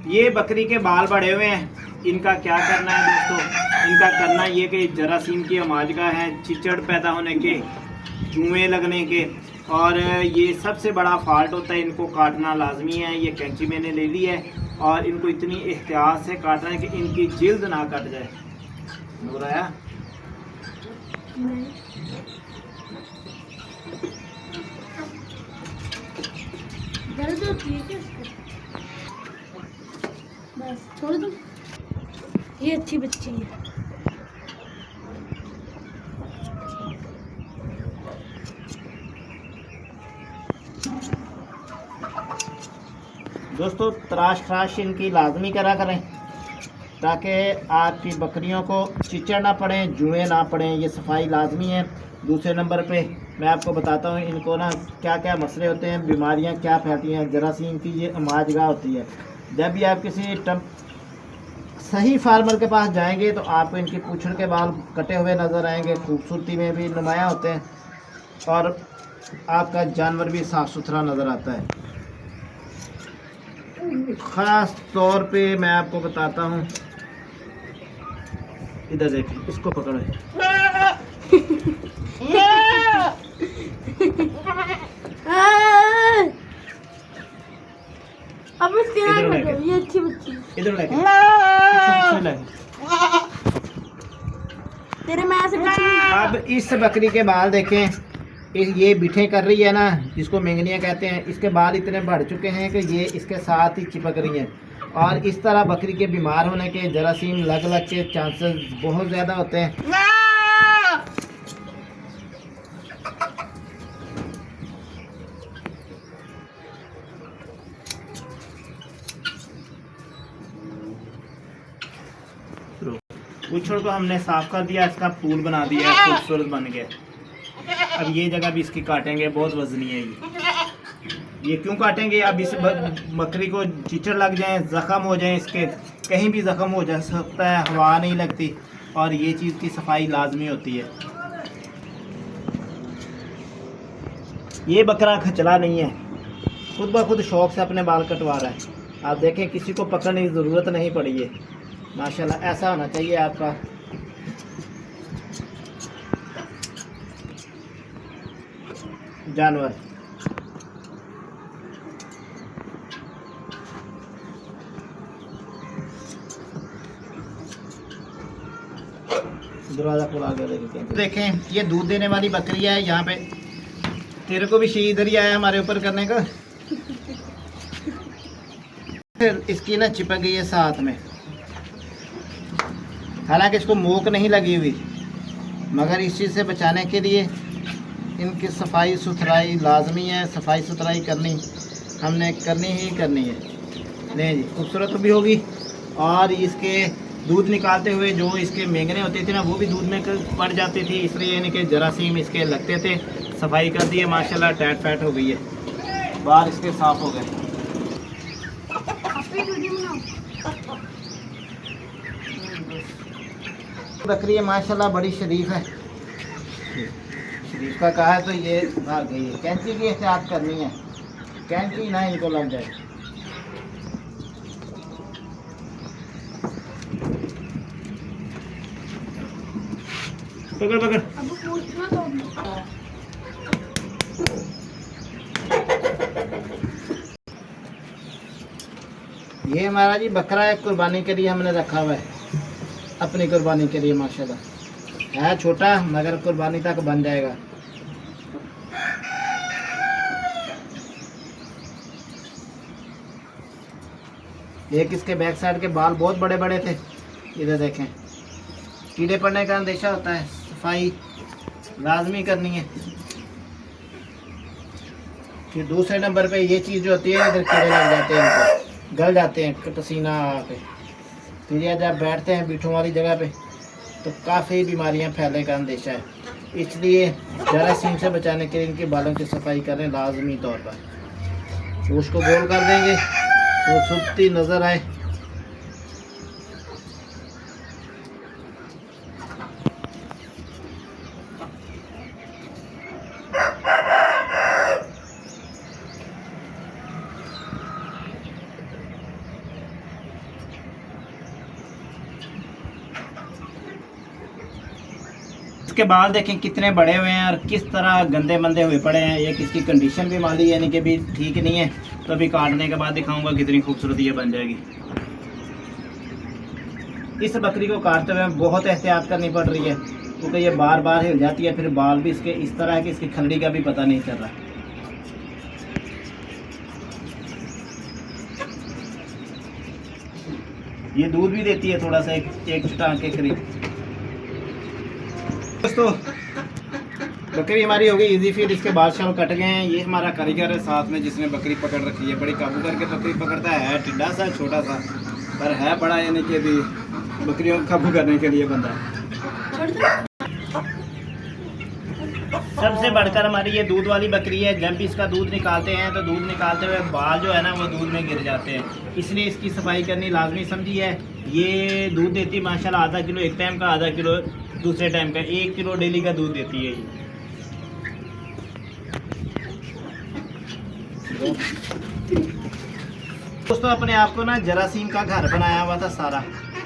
ये बकरी के बाल बड़े हुए हैं, इनका क्या करना है दोस्तों? इनका करना ये कि जरासीम की अमाजगा है, चिचड़ पैदा होने के, जुएँ लगने के, और ये सबसे बड़ा फॉल्ट होता है। इनको काटना लाजमी है। ये कैंची मैंने ले ली है और इनको इतनी एहतियात से काटना है कि इनकी जिल्द ना कट जाए। नूर आया? दर्द होती है क्या इसको? बस छोड़ दो। ये अच्छी बच्ची है। दोस्तों तराश खराश इनकी लाजमी करा करें ताकि आपकी बकरियों को चिचड़ ना पड़े, जुएँ ना पड़ें। ये सफाई लाजमी है। दूसरे नंबर पे मैं आपको बताता हूँ इनको ना क्या क्या मसले होते हैं, बीमारियाँ क्या फैलती हैं। जरासीम की ये अमाजगा होती है। जब भी आप किसी सही फार्मर के पास जाएंगे तो आपको इनकी पूंछड़ के बाल कटे हुए नज़र आएंगे, खूबसूरती में भी नुमायाँ होते हैं और आपका जानवर भी साफ़ सुथरा नज़र आता है। ख़ास तौर पे मैं आपको बताता हूँ, इधर देखिए, इसको पकड़ो। अब इसके नाम कर दो, ये अच्छी बच्ची है। इधर लेके तेरे में ऐसे बच्ची नहीं। अब इस बकरी के बाल देखें, ये बिठे कर रही है ना, जिसको मेंगनियाँ कहते हैं। इसके बाल इतने बढ़ चुके हैं कि ये इसके साथ ही चिपक रही हैं और इस तरह बकरी के बीमार होने के, जरासीम लग के चांसेस बहुत ज़्यादा होते हैं। पूंछड़ को हमने साफ कर दिया, इसका फूल बना दिया, खूबसूरत बन गया। अब ये जगह भी इसकी काटेंगे, बहुत वजनी है ये क्यों काटेंगे? अब इस बकरी को चिचड़ लग जाए, ज़ख़म हो जाए, इसके कहीं भी ज़ख़म हो जा सकता है, हवा नहीं लगती और ये चीज़ की सफाई लाजमी होती है। ये बकरा खचला नहीं है, खुद ब खुद शौक़ से अपने बाल कटवा रहा है। आप देखें, किसी को पकड़ने की ज़रूरत नहीं पड़ी है। माशाल्लाह ऐसा होना चाहिए आपका। जानवर दरवाजा खुला के देखें, ये दूध देने वाली बकरी है। यहाँ पे तेरे को भी शहीद ही आया हमारे ऊपर करने का। फिर इसकी ना चिपक गई है साथ में, हालांकि इसको मोक नहीं लगी हुई, मगर इस चीज़ से बचाने के लिए इनकी सफाई सुथराई लाजमी है। सफाई सुथराई हमने करनी ही करनी है। नहीं जी, खूबसूरत भी होगी और इसके दूध निकालते हुए जो इसके मेंगने होते थे ना, वो भी दूध में पड़ जाती थी, इसलिए इनके जरासीम इसके लगते थे। सफाई कर दी है माशाल्लाह, टैट फैट हो गई है, बाल इसके साफ हो गए। बकरी है माशाल्लाह, बड़ी शरीफ है। शरीफ का कहा है तो ये भाग गई है। कैंची की एहतियात करनी है, कैंची ना इनको लग जाए। पकड़ पकड़। ये हमारा जी बकरा है, कुर्बानी के लिए हमने रखा हुआ है, अपनी कुर्बानी के लिए। माशाल्लाह है छोटा, मगर कुर्बानी तक बन जाएगा। एक इसके बैक साइड के बाल बहुत बड़े बड़े थे, इधर देखें। कीड़े पड़ने का अंदेशा होता है, सफाई लाजमी करनी है। फिर दूसरे नंबर पे ये चीज़ जो होती है, इधर कीड़े लग जाते हैं, इनको गल जाते हैं पसीना आके। फिर ये जब बैठते हैं बीठों वाली जगह पे तो काफ़ी बीमारियां फैलने का अंदेशा है। इसलिए जरासीम से बचाने के लिए इनके बालों की सफाई करें लाजमी तौर पर। उसको गोल कर देंगे, खूबसूरती नज़र आए। इसके बाल देखें कितने बड़े हुए हैं और किस तरह गंदे मंदे हुए पड़े हैं। एक इसकी कंडीशन भी माली यानी कि भी ठीक नहीं है, तो अभी काटने के बाद दिखाऊंगा कितनी खूबसूरत ये बन जाएगी। इस बकरी को काटते हुए बहुत एहतियात करनी पड़ रही है क्योंकि ये बार बार हिल जाती है, फिर बाल भी इसके इस तरह है कि इसकी खलड़ी का भी पता नहीं चल रहा। ये दूध भी देती है थोड़ा सा, एक टांग के करीब। दोस्तों बकरी हमारी हो गई इजी फीड, इसके बाल शाल कट गए हैं। ये हमारा कारीगर है साथ में जिसने बकरी पकड़ रखी है, बड़ी काबू करके बकरी पकड़ता है टिड्डा सा छोटा सा पर है बड़ा, यानी कि भी बकरियों को काबू करने के लिए बंदा है। सबसे बढ़कर हमारी ये दूध वाली बकरी है। जब भी इसका दूध निकालते हैं तो दूध निकालते हुए बाल जो है ना वो दूध में गिर जाते हैं, इसलिए इसकी सफाई करनी लाजमी समझी है। ये दूध देती माशाल्लाह आधा किलो एक टाइम का, आधा किलो दूसरे टाइम का, 1 किलो डेली का दूध देती है ये। दोस्तों अपने आप को ना जरासीम का घर बनाया हुआ था सारा,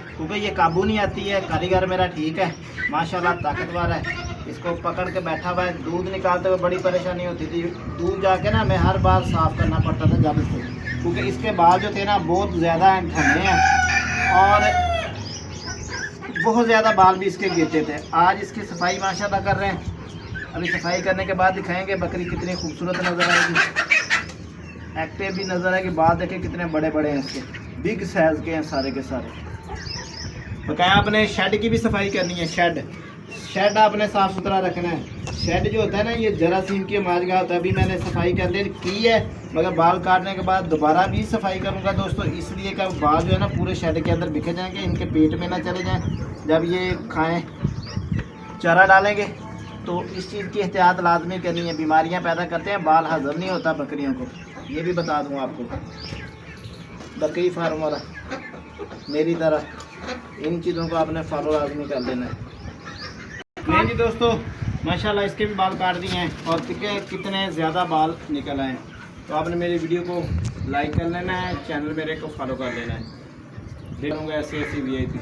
क्योंकि ये काबू नहीं आती है। कारीगर मेरा ठीक है माशाल्लाह, ताकतवर है, इसको पकड़ के बैठा हुआ है। दूध निकालते हुए बड़ी परेशानी होती थी, दूध जाके ना मैं हर बार साफ़ करना पड़ता था जब इसको, क्योंकि इसके बाल जो थे ना बहुत ज़्यादा ठंडे हैं और बहुत ज़्यादा बाल भी इसके गिरते थे। आज इसकी सफाई माशाल्लाह कर रहे हैं, अभी सफाई करने के बाद दिखाएंगे बकरी कितनी खूबसूरत नज़र आएगी, एक्टिव भी नज़र आएगी। बाल देखें कितने बड़े बड़े हैं इसके, बिग साइज़ के हैं सारे के सारे। बकाया आपने शेड की भी सफाई करनी है, शेड आपने साफ़ सुथरा रखना है। शेड जो होता है ना ये जरासीम की माजगा होता है। अभी मैंने सफाई करने की है मगर बाल काटने के बाद दोबारा भी सफाई करूँगा दोस्तों, इसलिए का बाल जो है ना पूरे शेड के अंदर बिखर जाएंगे, इनके पेट में ना चले जाएं जब ये खाएं चारा डालेंगे। तो इस चीज़ की एहतियात लाजमी करनी है, बीमारियाँ पैदा करते हैं, बाल हजम नहीं होता बकरियों को, ये भी बता दूँ आपको। बकरी फार्म वाला मेरी तरह इन चीज़ों को आपने फॉलो लाजमी कर लेना है। नहीं जी दोस्तों माशाल्लाह इसके भी बाल काट दिए हैं और कितने ज़्यादा बाल निकल आए हैं। तो आपने मेरी वीडियो को लाइक कर लेना है, चैनल मेरे को फॉलो कर लेना है। देखूँगा ऐसी वीआईपी।